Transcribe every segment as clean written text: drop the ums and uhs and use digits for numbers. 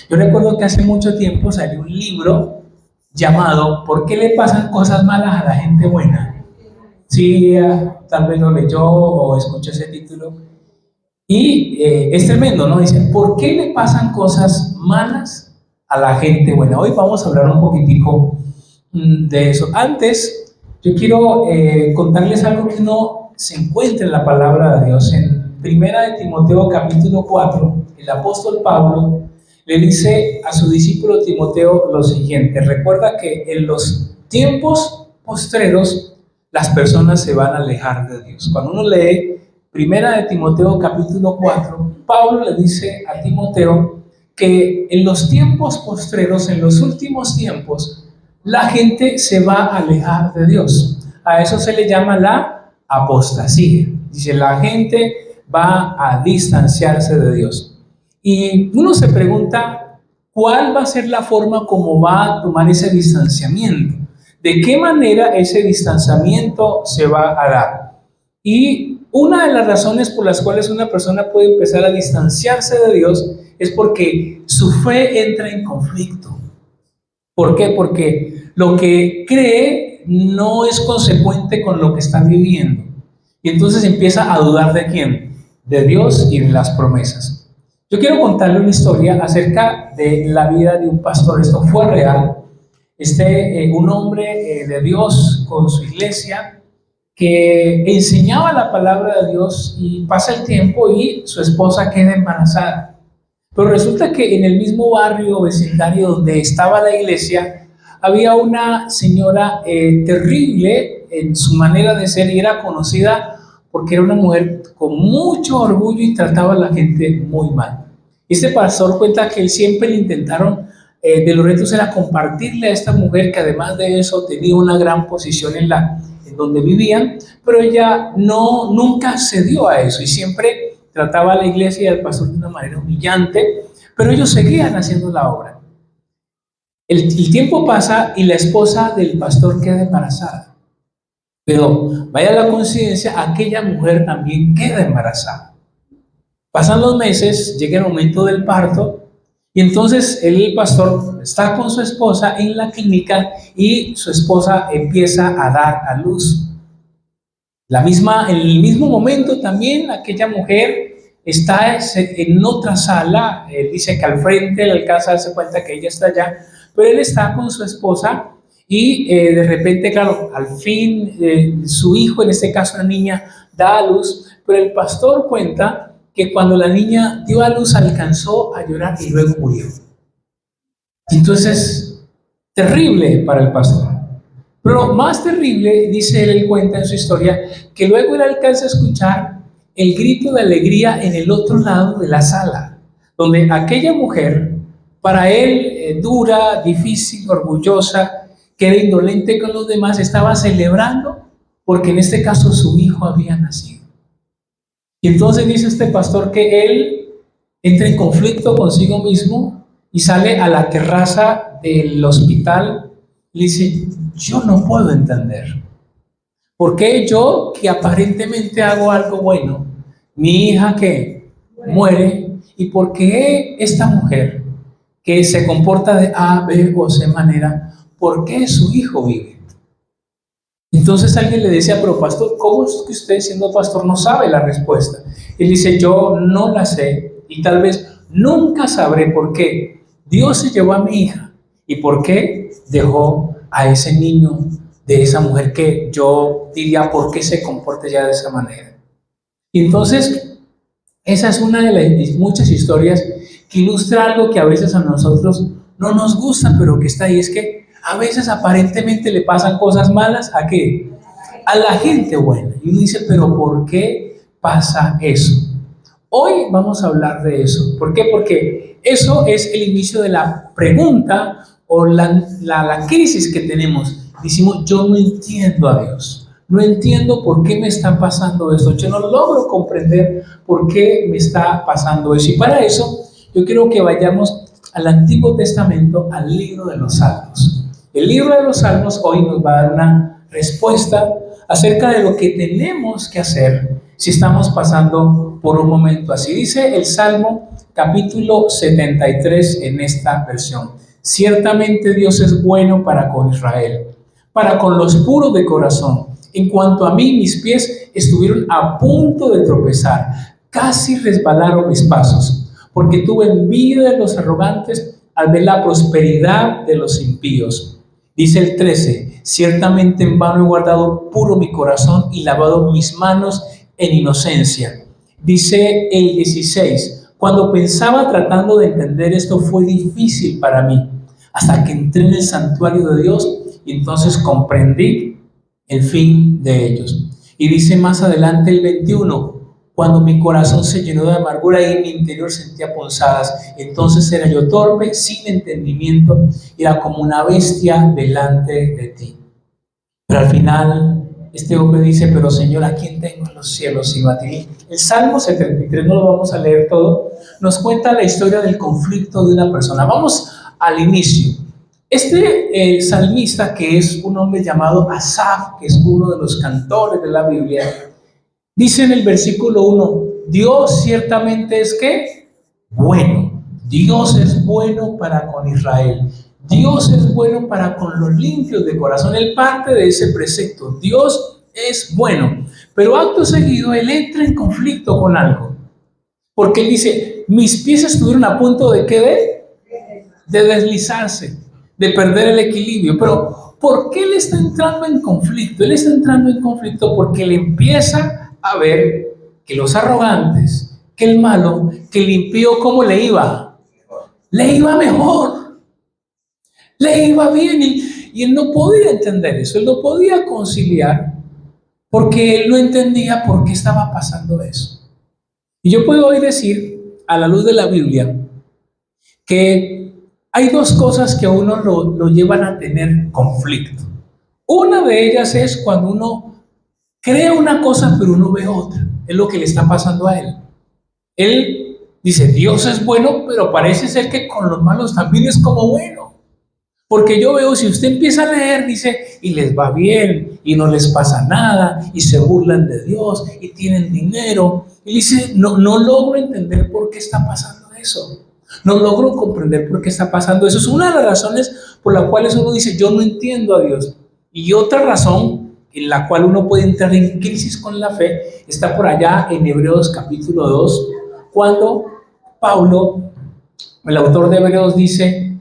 Yo recuerdo que hace mucho tiempo salió un libro llamado ¿Por qué le pasan cosas malas a la gente buena? Sí, tal vez lo leyó o escuchó ese título. Y es tremendo, ¿no? Dice, ¿por qué le pasan cosas malas a la gente buena? Hoy vamos a hablar un poquitico de eso. Antes, yo quiero contarles algo que no se encuentra en la palabra de Dios. En Primera de Timoteo capítulo 4, el apóstol Pablo le dice a su discípulo Timoteo lo siguiente: recuerda que en los tiempos postreros las personas se van a alejar de Dios. Cuando uno lee Primera de Timoteo capítulo 4, Pablo le dice a Timoteo que en los tiempos postreros, en los últimos tiempos, la gente se va a alejar de Dios. A eso se le llama la apostasía. Dice, la gente va a distanciarse de Dios. Y uno se pregunta, ¿cuál va a ser la forma como va a tomar ese distanciamiento? ¿De qué manera ese distanciamiento se va a dar? Y una de las razones por las cuales una persona puede empezar a distanciarse de Dios es porque su fe entra en conflicto. ¿Por qué? Porque lo que cree no es consecuente con lo que está viviendo. Y entonces empieza a dudar de quién, de Dios y de las promesas. Yo quiero contarle una historia acerca de la vida de un pastor. Esto fue real. Un hombre de Dios con su iglesia que enseñaba la palabra de Dios, y pasa el tiempo y su esposa queda embarazada. Pero resulta que en el mismo barrio vecindario donde estaba la iglesia había una señora terrible en su manera de ser, y era conocida porque era una mujer con mucho orgullo y trataba a la gente muy mal. Este pastor cuenta que él siempre le intentaron, de los retos era compartirle a esta mujer, que además de eso tenía una gran posición en donde vivían, pero ella nunca cedió a eso y siempre trataba a la iglesia y al pastor de una manera humillante, pero ellos seguían haciendo la obra. El tiempo pasa y la esposa del pastor queda embarazada, pero vaya la coincidencia, aquella mujer también queda embarazada. Pasan los meses, llega el momento del parto, y entonces el pastor está con su esposa en la clínica y su esposa empieza a dar a luz. En el mismo momento también aquella mujer está en otra sala. Él dice que al frente le alcanza a darse cuenta que ella está allá, pero él está con su esposa y de repente, claro, al fin su hijo, en este caso la niña, da a luz, pero el pastor cuenta que cuando la niña dio a luz alcanzó a llorar y luego murió. Entonces, terrible para el pastor. Pero más terrible, dice él cuenta en su historia, que luego él alcanza a escuchar el grito de alegría en el otro lado de la sala, donde aquella mujer, para él dura, difícil, orgullosa, que era indolente con los demás, estaba celebrando porque en este caso su hijo había nacido. Y entonces dice este pastor que él entra en conflicto consigo mismo y sale a la terraza del hospital y dice, yo no puedo entender por qué yo, que aparentemente hago algo bueno, mi hija que muere, y por qué esta mujer que se comporta de A, B o C manera, por qué su hijo vive. Entonces alguien le decía, pero pastor, ¿cómo es que usted siendo pastor no sabe la respuesta? Él dice, yo no la sé y tal vez nunca sabré por qué Dios se llevó a mi hija y por qué dejó a ese niño de esa mujer, que yo diría por qué se comporta ya de esa manera. Y entonces esa es una de las muchas historias que ilustra algo que a veces a nosotros no nos gusta, pero que está ahí. Es que a veces aparentemente le pasan cosas malas ¿a qué? A la gente buena. Y uno dice, pero ¿por qué pasa eso? Hoy vamos a hablar de eso. ¿Por qué? Porque eso es el inicio de la pregunta o la crisis que tenemos. Decimos, yo no entiendo a Dios. No entiendo por qué me está pasando esto. Yo no logro comprender por qué me está pasando eso. Y para eso yo quiero que vayamos al Antiguo Testamento, al libro de los Salmos. El libro de los Salmos hoy nos va a dar una respuesta acerca de lo que tenemos que hacer si estamos pasando por un momento así. Dice el Salmo capítulo 73 en esta versión: ciertamente Dios es bueno para con Israel, para con los puros de corazón. En cuanto a mí, mis pies estuvieron a punto de tropezar, casi resbalaron mis pasos, porque tuve envidia de los arrogantes al ver la prosperidad de los impíos. Dice el 13: ciertamente en vano he guardado puro mi corazón y lavado mis manos en inocencia. Dice el 16: cuando pensaba tratando de entender esto, fue difícil para mí, hasta que entré en el santuario de Dios y entonces comprendí el fin de ellos. Y dice más adelante el 21: cuando mi corazón se llenó de amargura y mi interior sentía punzadas, entonces era yo torpe, sin entendimiento, era como una bestia delante de ti. Pero al final este hombre dice: pero Señor, ¿a quién tengo en los cielos sino a ti? El Salmo 73, no lo vamos a leer todo, nos cuenta la historia del conflicto de una persona. Vamos al inicio. Este salmista, que es un hombre llamado Asaf, que es uno de los cantores de la Biblia, dice en el versículo 1: Dios ciertamente es que bueno. Dios es bueno para con Israel. Dios es bueno para con los limpios de corazón. Él parte de ese precepto. Dios es bueno. Pero acto seguido él entra en conflicto con algo. Porque él dice: mis pies estuvieron a punto de ¿qué? De deslizarse, de perder el equilibrio. Pero ¿por qué él está entrando en conflicto? Él está entrando en conflicto porque él empieza a ver que los arrogantes, que el malo, que el impío, ¿cómo le iba? Le iba mejor, le iba bien, y él no podía entender eso, él no podía conciliar, porque él no entendía por qué estaba pasando eso. Y yo puedo hoy decir, a la luz de la Biblia, que hay dos cosas que a uno lo llevan a tener conflicto. Una de ellas es cuando uno cree una cosa pero uno ve otra. Es lo que le está pasando a él. Él dice: Dios es bueno, pero parece ser que con los malos también es como bueno. Porque yo veo, si usted empieza a leer, dice, y les va bien, y no les pasa nada, y se burlan de Dios, y tienen dinero. Y dice: no logro entender por qué está pasando eso. No logro comprender por qué está pasando eso. Es una de las razones por las cuales uno dice: yo no entiendo a Dios. Y otra razón en la cual uno puede entrar en crisis con la fe está por allá en Hebreos capítulo 2, cuando Pablo, el autor de Hebreos, dice: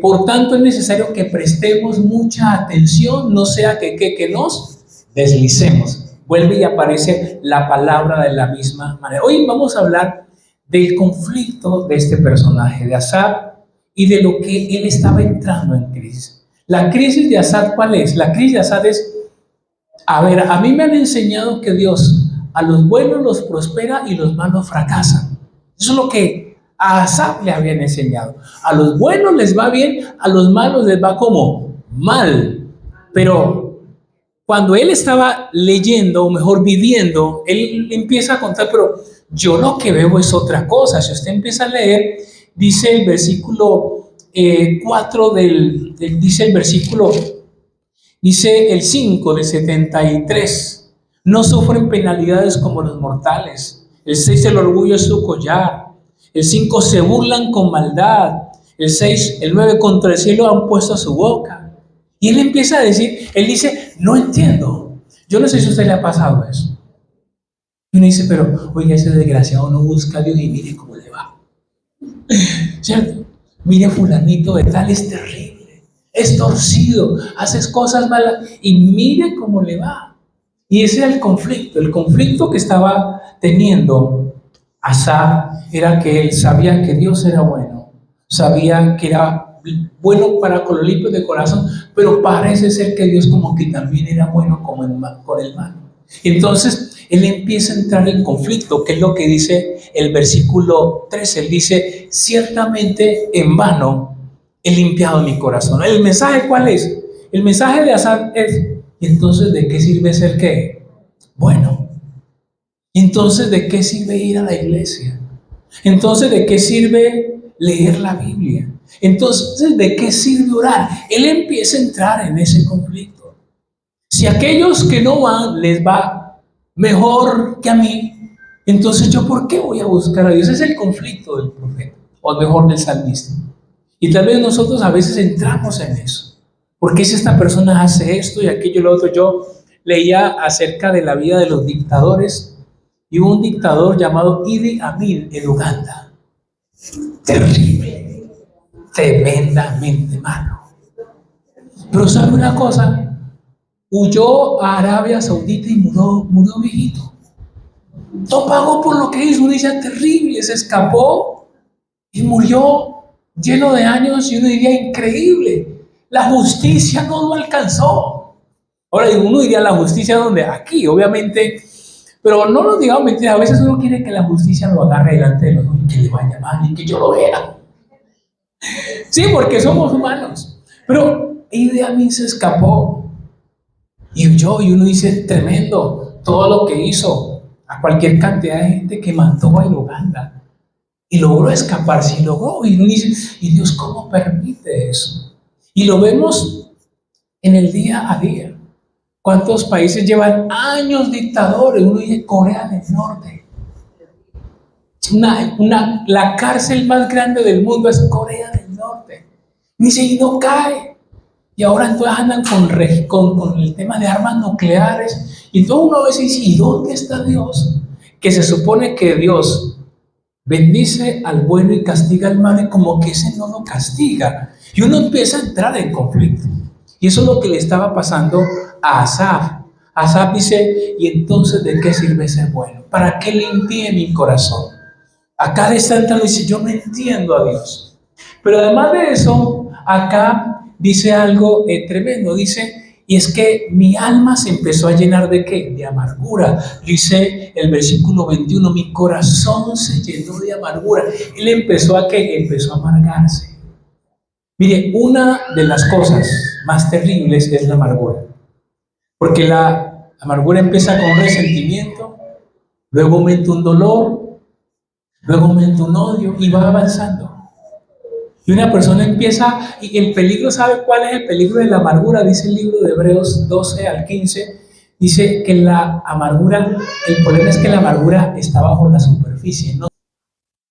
por tanto es necesario que prestemos mucha atención, no sea que nos deslicemos. Vuelve y aparece la palabra de la misma manera. Hoy vamos a hablar del conflicto de este personaje, de Asaf, y de lo que él estaba entrando en crisis. La crisis de Asaf, ¿cuál es? La crisis de Asaf es: a ver, a mí me han enseñado que Dios a los buenos los prospera y los malos fracasan. Eso es lo que a Asaf le habían enseñado. A los buenos les va bien, a los malos les va como mal. Pero cuando él estaba leyendo, o mejor viviendo, él empieza a contar: pero yo lo que veo es otra cosa. Si usted empieza a leer, dice el versículo 4 dice el versículo, dice el 5 del 73: no sufren penalidades como los mortales. El 6: el orgullo es su collar. El 5: se burlan con maldad. El 6, el 9: contra el cielo han puesto su boca. Y él empieza a decir, él dice: no entiendo. Yo no sé si a usted le ha pasado eso. Y uno dice: pero oiga, ese desgraciado no busca a Dios, y mire cómo le va. ¿Cierto? Mire, fulanito de tal es terrible, es torcido, hace cosas malas, y mire cómo le va. Y ese era el conflicto que estaba teniendo Asaf. Era que él sabía que Dios era bueno, sabía que era bueno para con los limpios de corazón, pero parece ser que Dios como que también era bueno con el malo. Entonces él empieza a entrar en conflicto, que es lo que dice el versículo 13. Él dice: ciertamente en vano he limpiado mi corazón. ¿El mensaje cuál es? El mensaje de Asaf es: ¿y entonces de qué sirve ser qué? Bueno. Entonces, ¿de qué sirve ir a la iglesia? Entonces, ¿de qué sirve leer la Biblia? Entonces, ¿de qué sirve orar? Él empieza a entrar en ese conflicto. Si a aquellos que no van les va mejor que a mí, entonces yo ¿por qué voy a buscar a Dios? Ese es el conflicto del profeta, o mejor del salmista. Y tal vez nosotros a veces entramos en eso. ¿Por qué si esta persona hace esto y aquello y lo otro? Yo leía acerca de la vida de los dictadores y hubo un dictador llamado Idi Amin en Uganda. Terrible, tremendamente malo. Pero ¿sabe una cosa? Huyó a Arabia Saudita y murió viejito. No pagó por lo que hizo, una idea terrible, se escapó y murió lleno de años y uno diría increíble. La justicia no lo alcanzó. Ahora uno diría la justicia donde aquí, obviamente, pero no nos digamos mentiras, a veces uno quiere que la justicia lo agarre delante de los ojos y que le vaya mal y que yo lo vea. Sí, porque somos humanos. Pero Idi Amin se escapó y huyó y uno dice tremendo todo lo que hizo a cualquier cantidad de gente que mató en Uganda y logró escaparse y logró y uno dice, ¿y Dios cómo permite eso? Y lo vemos en el día a día. ¿Cuántos países llevan años dictadores? Uno dice Corea del Norte. La cárcel más grande del mundo es Corea del Norte. Dice, y no cae. Y ahora entonces andan con el tema de armas nucleares. Y todo uno a veces dice, ¿y dónde está Dios? Que se supone que Dios bendice al bueno y castiga al malo, y como que ese no lo castiga. Y uno empieza a entrar en conflicto. Y eso es lo que le estaba pasando a Asaf. Asaf dice, ¿y entonces de qué sirve ser bueno? ¿Para qué limpie mi corazón? Acá está entrando y dice, yo no entiendo a Dios. Pero además de eso, acá dice algo tremendo. Dice, y es que mi alma se empezó a llenar ¿de qué? De amargura. Dice el versículo 21, mi corazón se llenó de amargura. Él empezó a ¿qué? Empezó a amargarse. Mire, una de las cosas más terribles es la amargura. Porque la amargura empieza con un resentimiento, luego aumenta un dolor, luego aumenta un odio y va avanzando. Y una persona empieza, y el peligro, ¿sabe cuál es el peligro de la amargura? Dice el libro de Hebreos 12 al 15, dice que la amargura, el problema es que la amargura está bajo la superficie, ¿no?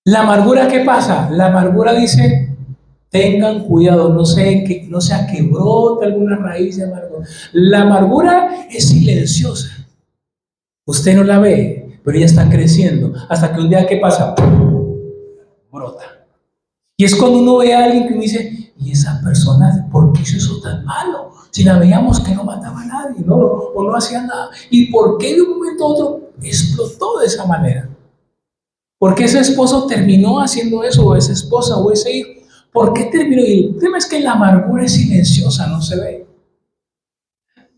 La amargura, ¿qué pasa? La amargura dice, tengan cuidado, no sea que brote alguna raíz de amargura. La amargura es silenciosa. Usted no la ve, pero ella está creciendo. Hasta que un día, ¿qué pasa? Brota. Y es cuando uno ve a alguien que uno dice, ¿y esa persona por qué hizo eso tan malo? Si la veíamos que no mataba a nadie, ¿no? O no hacía nada. ¿Y por qué de un momento a otro explotó de esa manera? ¿Por qué ese esposo terminó haciendo eso? O esa esposa o ese hijo. ¿Por qué terminó? Y el tema es que la amargura es silenciosa, no se ve.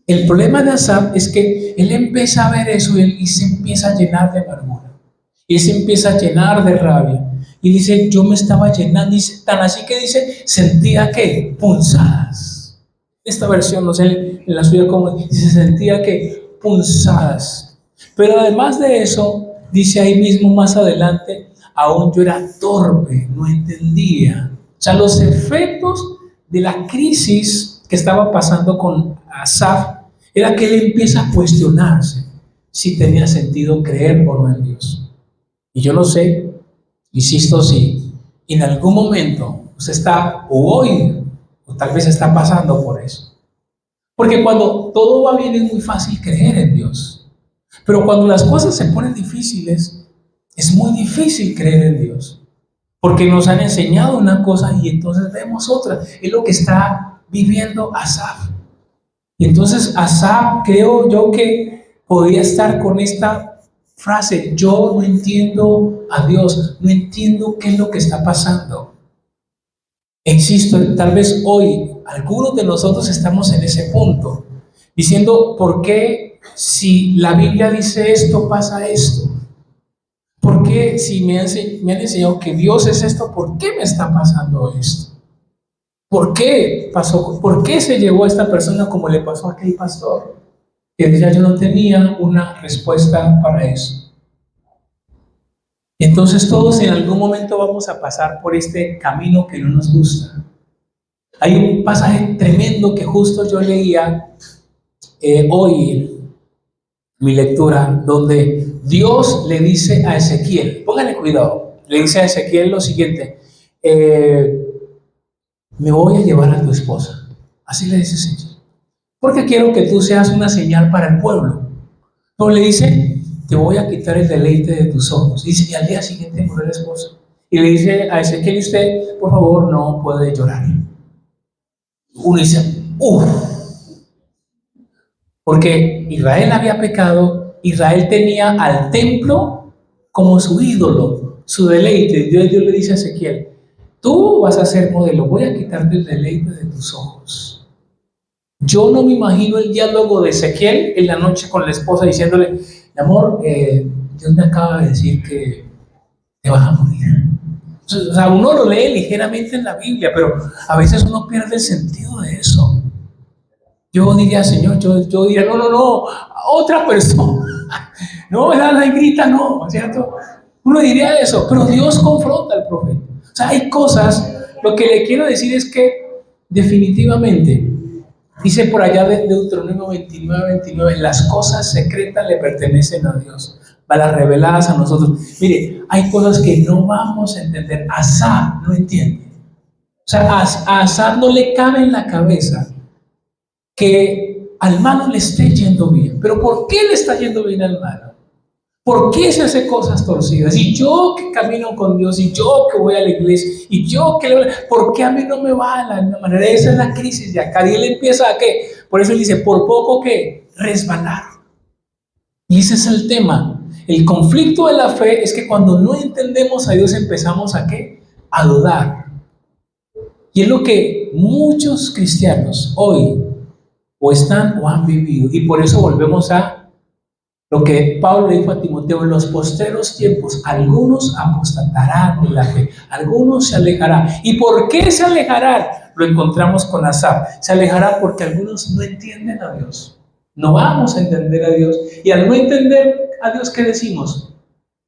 El problema de Asaf es que él empieza a ver eso y se empieza a llenar de amargura. Y se empieza a llenar de rabia. Y dice, yo me estaba llenando, dice, tan así que dice, sentía que punzadas. Esta versión, no sé, en la suya como dice, sentía que punzadas. Pero además de eso, dice ahí mismo más adelante, aún yo era torpe, no entendía. O sea, los efectos de la crisis que estaba pasando con Asaf era que él empieza a cuestionarse si tenía sentido creer o no en Dios. Y yo no sé, insisto, si en algún momento usted está, o hoy, o tal vez está pasando por eso. Porque cuando todo va bien es muy fácil creer en Dios. Pero cuando las cosas se ponen difíciles, es muy difícil creer en Dios. Porque nos han enseñado una cosa y entonces vemos otra. Es lo que está viviendo Asaf. Y entonces Asaf, creo yo que podría estar con esta frase, yo no entiendo a Dios, no entiendo qué es lo que está pasando. Insisto, tal vez hoy algunos de nosotros estamos en ese punto, diciendo, ¿por qué si la Biblia dice esto, pasa esto? ¿Por qué si me han enseñado que Dios es esto, por qué me está pasando esto? ¿Por qué pasó? ¿Por qué se llevó a esta persona como le pasó a aquel pastor? Que decía, yo no tenía una respuesta para eso. Entonces todos en algún momento vamos a pasar por este camino que no nos gusta. Hay un pasaje tremendo que justo yo leía hoy mi lectura, donde Dios le dice a Ezequiel, póngale cuidado, le dice a Ezequiel lo siguiente, me voy a llevar a tu esposa. Así le dice Ezequiel, porque quiero que tú seas una señal para el pueblo. Luego le dice, te voy a quitar el deleite de tus ojos. Dice, y al día siguiente murió el esposo. Y le dice a Ezequiel, usted, por favor, no puede llorar. Uno dice, uff, porque Israel había pecado, Israel tenía al templo como su ídolo, su deleite. Dios le dice a Ezequiel, tú vas a ser modelo, voy a quitarte el deleite de tus ojos. Yo no me imagino el diálogo de Ezequiel en la noche con la esposa diciéndole, mi amor, Dios me acaba de decir que te vas a morir. O sea, uno lo lee ligeramente en la Biblia, pero a veces uno pierde el sentido de eso. Yo diría, Señor, yo diría, no, otra persona. No, la negrita no, ¿cierto? Uno diría eso, pero Dios confronta al profeta. O sea, hay cosas, lo que le quiero decir es que definitivamente, dice por allá de Deuteronomio 29, las cosas secretas le pertenecen a Dios, para las reveladas a nosotros. Mire, hay cosas que no vamos a entender. Asaf no entiende. O sea, a Asaf no le cabe en la cabeza que al malo le esté yendo bien. Pero ¿por qué le está yendo bien al malo? ¿Por qué se hace cosas torcidas? Y yo que camino con Dios, y yo que voy a la iglesia, y yo que... ¿Por qué a mí no me va de la misma manera? Esa es la crisis de acá. Y él empieza a ¿qué? Por eso él dice, por poco que resbalar. Y ese es el tema. El conflicto de la fe es que cuando no entendemos a Dios empezamos a ¿qué? A dudar. Y es lo que muchos cristianos hoy o están o han vivido. Y por eso volvemos a lo que Pablo le dijo a Timoteo, en los postreros tiempos, algunos apostatarán de la fe, algunos se alejarán. ¿Y por qué se alejarán? Lo encontramos con Asaf. Se alejarán porque algunos no entienden a Dios. No vamos a entender a Dios. Y al no entender a Dios, ¿qué decimos?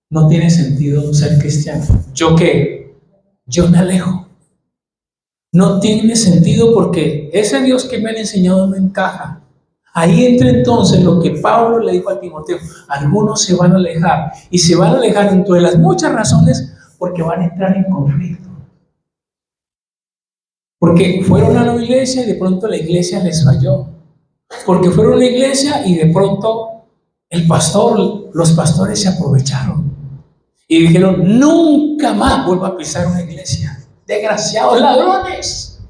No tiene sentido ser cristiano. ¿Yo qué? Yo me alejo. No tiene sentido porque ese Dios que me han enseñado no encaja. Ahí entra entonces lo que Pablo le dijo a Timoteo. Algunos se van a alejar. Y se van a alejar entre las muchas razones porque van a entrar en conflicto. Porque fueron a la iglesia y de pronto la iglesia les falló. Porque fueron a la iglesia y de pronto los pastores se aprovecharon. Y dijeron, nunca más vuelvo a pisar una iglesia. Desgraciados ladrones.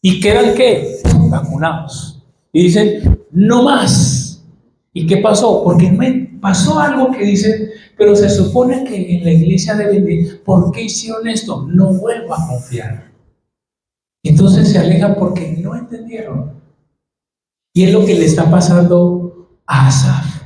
¿Y quedan qué? Vacunados. Y dicen, no más. ¿Y qué pasó? Porque pasó algo que dicen, pero se supone que en la iglesia deben de, ¿por qué hicieron esto? No vuelvo a confiar. Entonces se alejan porque no entendieron. Y es lo que le está pasando a Asaf.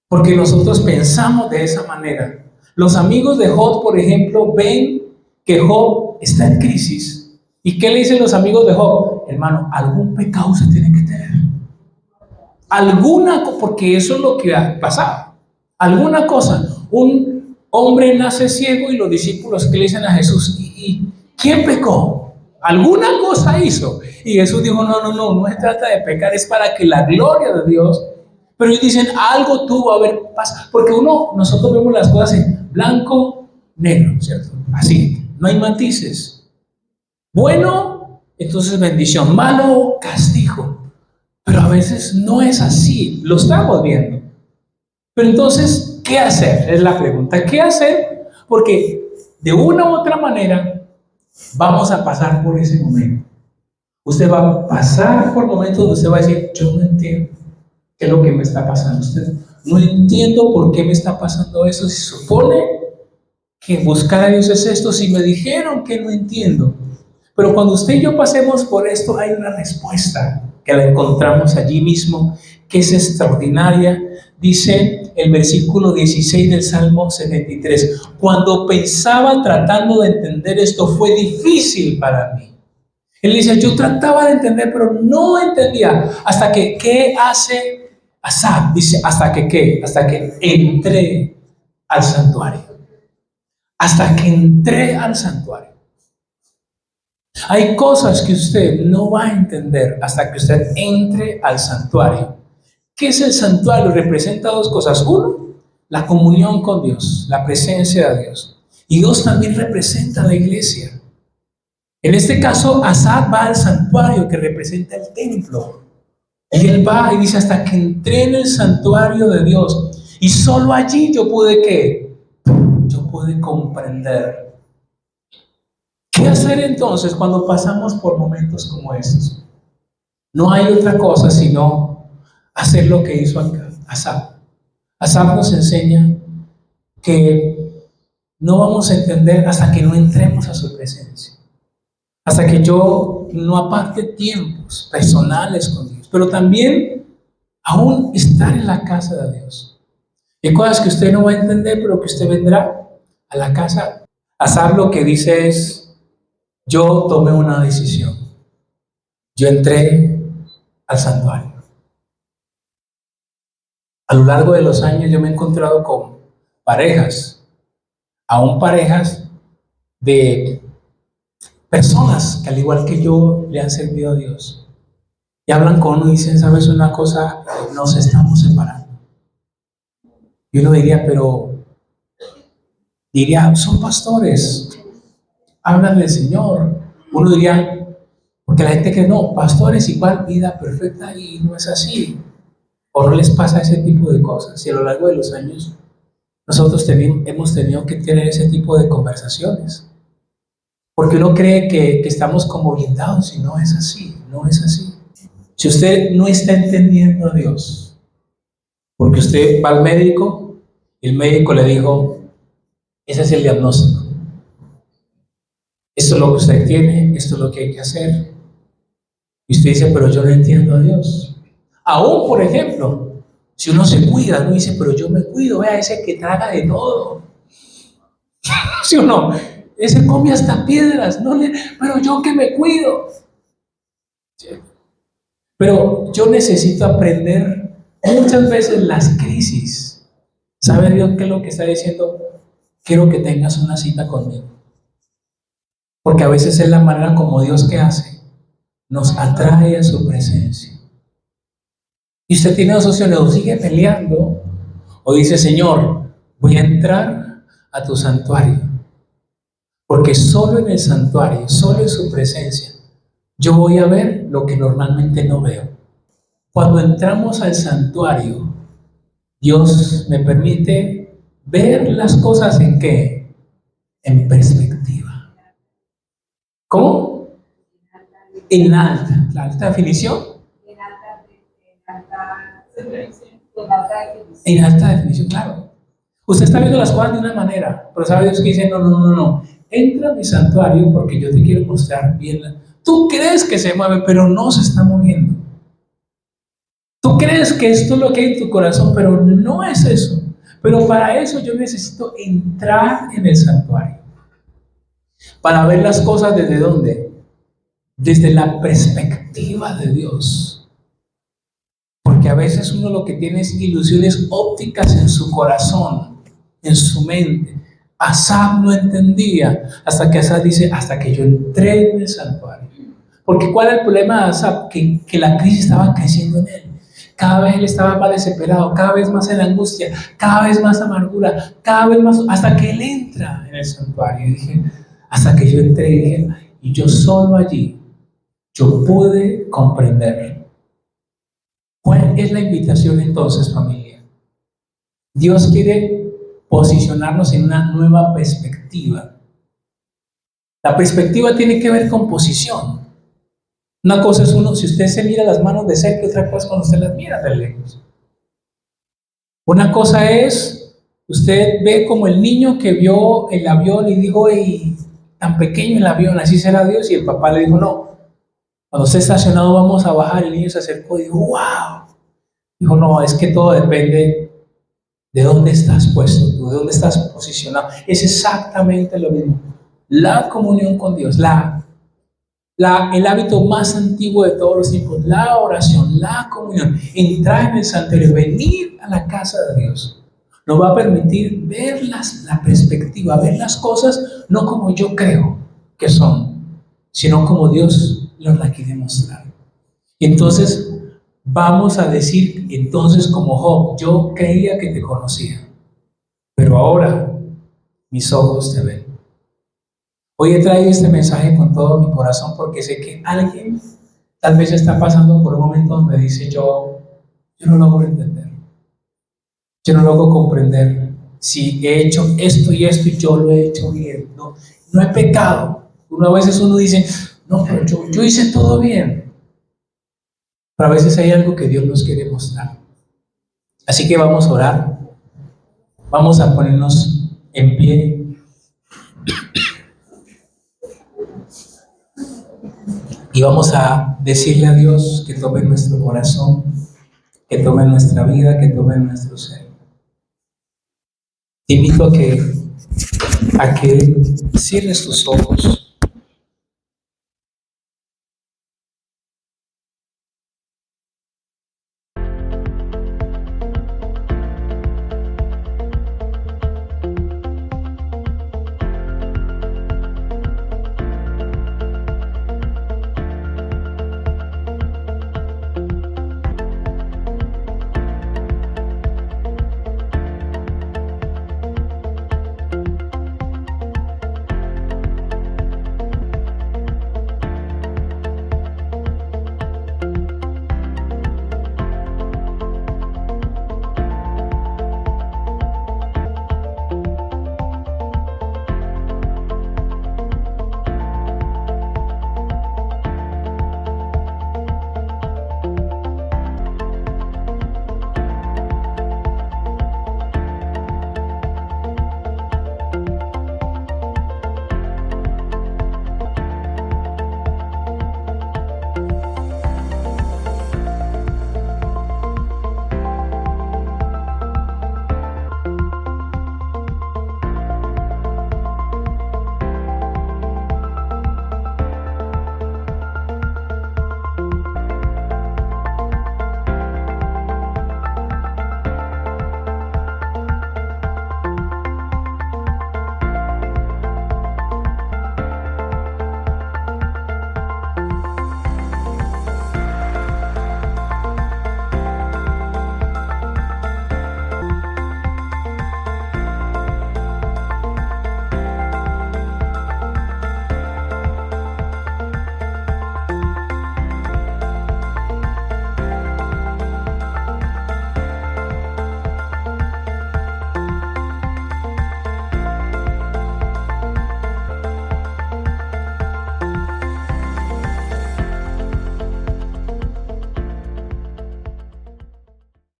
Porque nosotros pensamos de esa manera. Los amigos de Job, por ejemplo, ven que Job está en crisis. ¿Y qué le dicen los amigos de Job? Hermano, algún pecado se tiene que tener. Porque eso es lo que ha pasado. Alguna cosa. Un hombre nace ciego y los discípulos que le dicen a Jesús, ¿y quién pecó? Alguna cosa hizo. Y Jesús dijo, no se trata de pecar, es para que la gloria de Dios. Pero ellos dicen, algo tuvo a haber pasado. Porque nosotros vemos las cosas en blanco, negro, ¿cierto? Así, no hay matices. Bueno, entonces bendición. Malo, castigo. Pero a veces no es así, lo estamos viendo. Pero entonces, ¿qué hacer? Es la pregunta. ¿Qué hacer? Porque de una u otra manera vamos a pasar por ese momento. Usted va a pasar por momentos donde usted va a decir, yo no entiendo qué es lo que me está pasando. Usted no entiendo por qué me está pasando eso. Si se supone que buscar a Dios es esto, si me dijeron que no entiendo. Pero cuando usted y yo pasemos por esto, hay una respuesta que la encontramos allí mismo, que es extraordinaria. Dice el versículo 16 del Salmo 73, cuando pensaba tratando de entender esto, fue difícil para mí. Él dice, yo trataba de entender, pero no entendía. Hasta que, ¿qué hace Asaf? Dice, ¿hasta que qué? Hasta que entré al santuario. Hasta que entré al santuario. Hay cosas que usted no va a entender hasta que usted entre al santuario. ¿Qué es el santuario? Representa dos cosas. Uno, la comunión con Dios, la presencia de Dios. Y dos, también representa la iglesia. En este caso, Asaf va al santuario que representa el templo. Y él va y dice, hasta que entré en el santuario de Dios. Y solo allí yo pude, ¿qué? Yo pude comprender. ¿Qué hacer entonces cuando pasamos por momentos como estos? No hay otra cosa sino hacer lo que hizo Asaf. Asaf nos enseña que no vamos a entender hasta que no entremos a su presencia. Hasta que yo no aparte tiempos personales con Dios. Pero también aún estar en la casa de Dios. Hay cosas que usted no va a entender, pero que usted vendrá a la casa. Asaf lo que dice es, yo tomé una decisión. Yo entré al santuario. A lo largo de los años yo me he encontrado con parejas, aún parejas de personas que al igual que yo le han servido a Dios. Y hablan con uno y dicen, ¿sabes una cosa? Nos estamos separando. Y uno diría, son pastores, hablan del Señor. Uno diría, porque la gente cree, no, pastores igual vida perfecta y no es así. O no les pasa ese tipo de cosas. Y a lo largo de los años, nosotros hemos tenido que tener ese tipo de conversaciones. Porque uno cree que estamos como blindados y no es así, no es así. Si usted no está entendiendo a Dios, porque usted va al médico, y el médico le dijo, ese es el diagnóstico. Esto es lo que usted tiene, esto es lo que hay que hacer. Y usted dice, pero yo no entiendo a Dios. Aún, por ejemplo, si uno se cuida, uno dice, pero yo me cuido, vea ese que traga de todo. ¿Sí o no? Ese come hasta piedras, pero yo que me cuido. ¿Sí? Pero yo necesito aprender muchas veces las crisis. ¿Sabe Dios qué es lo que está diciendo? Quiero que tengas una cita conmigo. Porque a veces es la manera como Dios que hace, nos atrae a su presencia. Y usted tiene dos opciones, o sigue peleando, o dice, Señor, voy a entrar a tu santuario. Porque solo en el santuario, solo en su presencia, yo voy a ver lo que normalmente no veo. Cuando entramos al santuario, Dios me permite ver las cosas en qué? En perspectiva. ¿Cómo? En la alta definición. En alta definición, claro. Usted está viendo las cosas de una manera, pero sabe Dios que dice, no. Entra a mi santuario porque yo te quiero mostrar bien. Tú crees que se mueve, pero no se está moviendo. Tú crees que esto es lo que hay en tu corazón, pero no es eso. Pero para eso yo necesito entrar en el santuario. Para ver las cosas desde ¿dónde? Desde la perspectiva de Dios. Porque a veces uno lo que tiene es ilusiones ópticas en su corazón, en su mente. Asaf no entendía hasta que Asaf dice, hasta que yo entré en el santuario. Porque ¿cuál era el problema de Asaf? Que la crisis estaba creciendo en él. Cada vez él estaba más desesperado, cada vez más en angustia, cada vez más amargura, cada vez más, hasta que él entra en el santuario. Y dije, hasta que yo entré y dije, y yo solo allí, yo pude comprender. ¿Cuál es la invitación entonces, familia? Dios quiere posicionarnos en una nueva perspectiva. La perspectiva tiene que ver con posición. Una cosa es si usted se mira las manos de cerca, otra cosa es cuando usted las mira de lejos. Una cosa es, usted ve como el niño que vio el avión y dijo, hey, tan pequeño el avión, así será Dios, y el papá le dijo, no. Cuando esté estacionado vamos a bajar, el niño se acercó y dijo, wow. Dijo, no, es que todo depende de dónde estás puesto, de dónde estás posicionado. Es exactamente lo mismo. La comunión con Dios, el hábito más antiguo de todos los tiempos, la oración, la comunión, entrar en el santuario, venir a la casa de Dios, nos va a permitir ver la perspectiva, ver las cosas no como yo creo que son, sino como Dios nos la quiere mostrar. Y entonces vamos a decir entonces como Job, yo creía que te conocía, pero ahora mis ojos te ven. Hoy he traído este mensaje con todo mi corazón porque sé que alguien tal vez está pasando por un momento donde dice yo no logro entender, yo no logro comprender si he hecho esto y esto y yo lo he hecho bien, no he pecado. A veces uno dice, no, pero yo hice todo bien, pero a veces hay algo que Dios nos quiere mostrar. Así que vamos a orar, vamos a ponernos en pie y vamos a decirle a Dios que tome nuestro corazón, que tome nuestra vida, que tome nuestro ser. Te invito a que cierres tus ojos